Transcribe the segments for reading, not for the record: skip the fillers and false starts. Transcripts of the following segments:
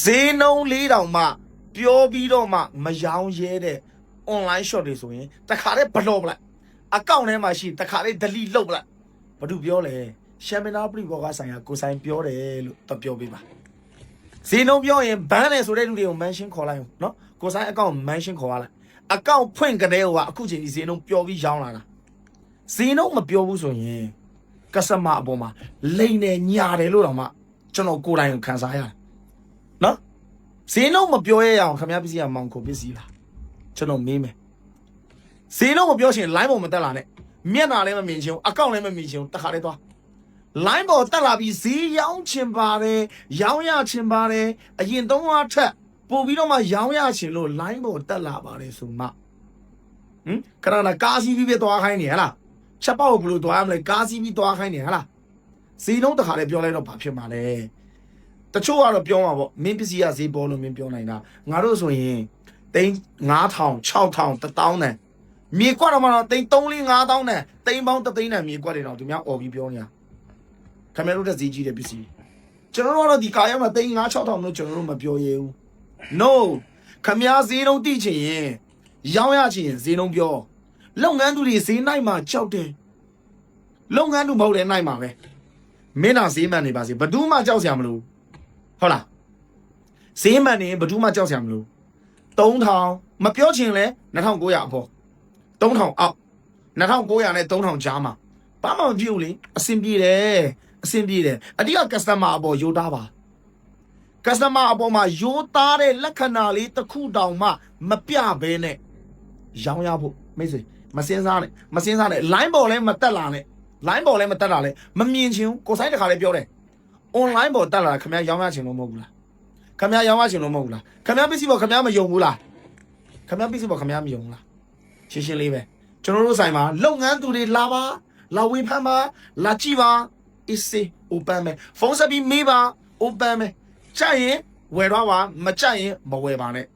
ဈေးနှုန်းလေးတောင်မှပြောပြီးတော့မှမရောင်းရဲတဲ့ online shop တွေဆိုရင်တခါတည်းဘလော့ပလိုက်အကောင့်ထဲမှာရှိတခါတည်း delete လုပ်ပလိုက်ဘာလို့ပြောလဲရှမ်ပီယံပရိဘောကဆိုင်ရာကိုဆိုင်ပြောတယ်လို့တော့ပြောပေးပါဈေးနှုန်းပြောရင်ဘန်းတယ်ဆိုတဲ့လူတွေကို mention ခေါ်လိုက်နော်ကိုဆိုင်အကောင့် mention ခေါ်ရလိုက်အကောင့်ဖွင့်ကြတဲ့ဟိုကအခုချိန်ဒီဈေးနှုန်းပြောပြီးရောင်းလာတာဈေးနှုန်းမပြောဘူးဆိုရင် customer အပေါ်မှာလိမ့်နေညာတယ်လို့တော့မှကျွန်တော်ကိုယ်တိုင်ခံစားရတယ်နော်ဈေးနှုန်းမပြောရအောင်ခင်ဗျားပစ္စည်းကမောင်ကိုပစ္စည်းလားကျွန်တော်မေးမယ်ဈေးနှုန်းမပြောရှင် line ပေါ်မတက်လာနဲ့မျက်နှာလည်းမမြင်ချင်ဘူးအကောင့်လည်းမမြင်ချင်ဘူးတခါတည်းသွား line ပေါ်တက်လာပြီးဈေးရောင်းချင်ပါတယ်ရောင်းရချင်ပါတယ်အရင်သုံးအားထက်ပို့ပြီးတော့မှရောင်းရချင်လို့ line ပေါ်တက်လာပါတယ်ဆိုမှခဏနာကားစီးပြီးပဲသွားခိုင်းနေဟလားချက်ပေါက်ဘလို့သွားရမလဲကားစီးပြီးသွားခိုင်းနေဟလားဈေးနှုန်းတခါတည်းပြောလိုက်တော့ဘာဖြစ်မှာလဲတချို့ကတော့ပြောမှာပေါ့မင်းပစ္စည်းကဈေးပေါ်လို့မင်းပြောနိုင်တာငါတို့ဆိုရင်သိန်း9000 6000 1000နဲ့မြေကွက်တော့မှတော့သိန်း3 4 5000နဲ့သိန်းပေါင်း3သိန်းနဲ့မြေကွက်တွေတော့သူများអော်ပြီးပြောနေတာခင်ဗျားတို့တက်ဈေးကြီးတဲ့ပစ္စည်းကျွန်တော်တို့ကတော့ဒီကာရမှာသိန်း5 6000လို့ကျွန်တော်တို့မပြောရဘူး no ခင်ဗျားဈေးနှုန်းတိချင်ရင်ရောင်းရချင်ရင်ဈေးနှုန်းပြောလုပ်ငန်းသူတွေဈေးနိုင်မှာကြောက်တယ်လုပ်ငန်းသူမဟုတ်တဲ့နိုင်မှာပဲမင်းသာဈေးမှန်နေပါစေဘယ်သူမှကြောက်စရာမလိုဟုတ်လားဈေးမှန်နေဘယ်သူမှကြောက်စရာမလို3000မပြောချင်လဲ2900အဖို့3000အောက်2900နဲ့3000ကြားမှာဘာမှမပြုတ်လေအဆင်ပြေတယ်အဆင်ပြေတယ်အတိအက customer အပေါ်ရိုးသားပါ customer အပေါ်မှာရိုးသားတဲ့လက္ခဏာလေးတစ်ခုတောင်မှမပြဘဲနဲ့ရောင်းရဖို့မိတ်ဆွေမစင်းစားနဲ့ line ပေါ်လဲမတက်လာနဲ့ line ပေါ်လဲမတက်လာလဲမမြင်ချင်ဘူးကိုဆိုင်တခါလဲပြောတယ် online ပေါ်တက်လာခင်ဗျာရောင်းရချင်လို့မဟုတ်ဘူးလားခင်ဗျာရောင်းရချင်လို့မဟုတ်ဘူးလားခင်ဗျာပစ္စည်းပေါ်ခင်ဗျာမယုံဘူးလားခင်ဗျာပစ္စည်းပေါ်ခင်ဗျာမယုံဘူးလားရှင်းလေးပဲကျွန်တော်တို့ဆိုင်မှာလုပ်ငန်းသူတွေလာပါလာဝေဖန်ပါလာကြည့်ပါ is open ပဲဖုန်းဆက်ပြီးမေးပါ open ပဲကြိုက်ရင်ဝယ်တော့ပါမကြိုက်ရင်မဝယ်ပါနဲ့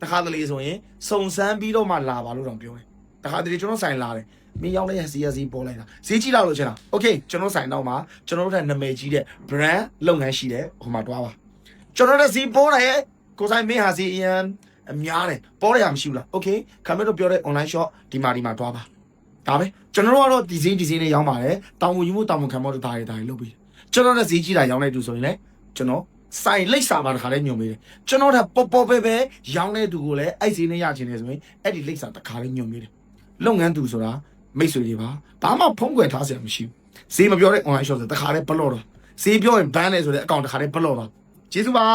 တခါတလေဆိုရင်စုံစမ်းပြီးတော့မှလာပါလို့တော့ပြောတယ်တခါတလေကျွန်တော်ဆိုင်လာတယ်မင်းရောက်တဲ့စီစီပေါ်လိုက်တာဈေးကြီးလာလို့ချင်တာโอเคကျွန်တော်ဆိုင်တော့မှာကျွန်တော်တို့ထက်နာမည်ကြီးတဲ့ brand လုပ်ငန်းရှိတယ်ဟိုမှာတွားပါကျွန်တော်တို့ဈေးပေါ်တယ်ကိုဆိုင်မင်းဟာဈေးအရင်အများတယ်ပေါ်ရမရှိဘူးလားโอเคခင်ဗျားတို့ပြောတဲ့ online shop ဒီမှာတွားပါဒါပဲကျွန်တော်တို့ကတော့ဒီဈေးနဲ့ရောင်းပါတယ်တောင်ဝင်ယူမှုတောင်ဝင်ခံဖို့တာတွေလုပ်ပြီးကျွန်တော်တို့ဈေးကြီးတာရောင်းတဲ့သူဆိုရင်လည်းကျွန်တော်ဆိုင်လိပ်စာပါတခါလေးညွန်ပေးတယ်ကျွန်တော်တို့ပေါ်ပဲရောင်းတဲ့သူကိုလည်းအဲ့ဈေးနဲ့ရချင်တယ်ဆိုရင်အဲ့ဒီလိပ်စာတခါလေးညွန်ပေးတယ်လုပ်ငန်းသူဆိုတာမိတ်ဆွေတွေပါဘာမှဖုံးကွယ်ထားစရာမရှိဘူးဈေးမပြောတဲ့ online shop ဆိုတခါလေးဘလော့တော့ဈေးပြောရင်ဘန်းတယ်ဆိုတဲ့အကောင့်တခါလေးဘလော့တော့ကျေးဇူးပါ